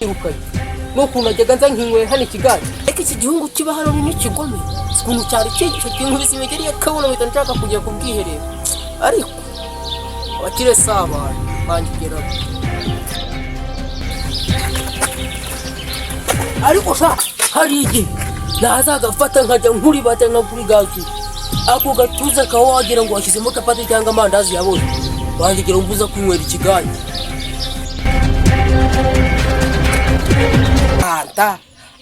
irukanye n'ukuntu najyaga nza nkinywera hano ikigage ariko iki gihugu kiba hano n'ikigome ukuntu cyari cyigisha kinkubise imigeri yakabona mpita nshaka kujya ku bwiherero ariko abakire saba bangigeraho ariko sha hari igihe nazagafata nkajya nkuribata nka kuri gazi ako gatuza kaho wagira ngo washyizemo capati cyangwa amandazi yabonye wangigera umbuza kwinywera ikigage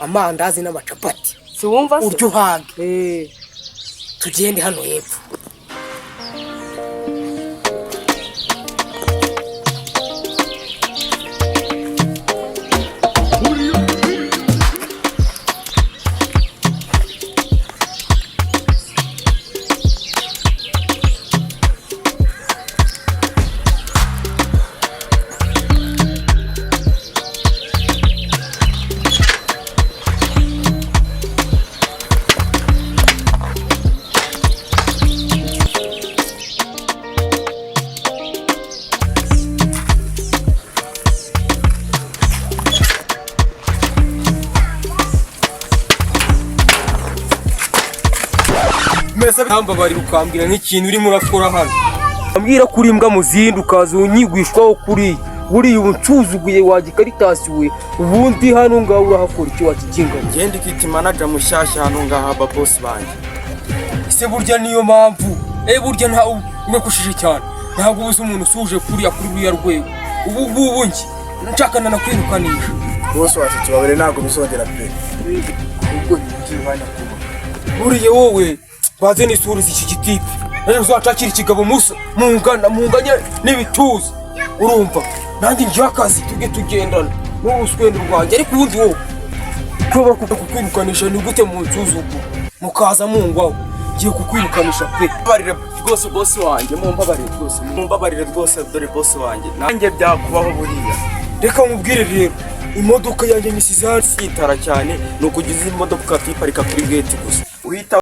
amandazi n'amacapati si wumva se uryo hage tugende hano hepfo mesa hamba bari ukambwira nk'ikintu urimo urakora hano ambwira kuri imbwa muzindi ukaza unyigwishwaho kuri buri ubuncuzuguye wagikaritasiwe ubundi hano ngaho urahakora icyo wakiginga ngende kiti manager mushyashya hano ngaha ba boss banje ese burya niyo mpamvu burya nta urakushije cyane ntabwo ubuze umuntu usuje kuriya kuri buriya rwego ubu ngi nshakana na kwirukanisha boss wacu tubabere ntabwo bisongera pe ubwo ntikibanya kuba buriya wowe baze n'isuri z'iki gitipe rero uzacakira ikigabo musa munganya n'ibituza urumva nanjye ngiye akazi tujye tugendana n'ubuswendo rwanjye ariko ubundi wowe ushobora kukwirukanisha ni gute mu nsuzugu mukaza mungwaho ngiye kukwirukanisha pe barire rwose boss wanjye mumbabarire rwose dore boss wanjye nanjye byakubaho buriya reka mubwire rero imodoka yanjye misize hasi itara cyane nuko ugize imodoka ukiparika kuri gate gusa uhita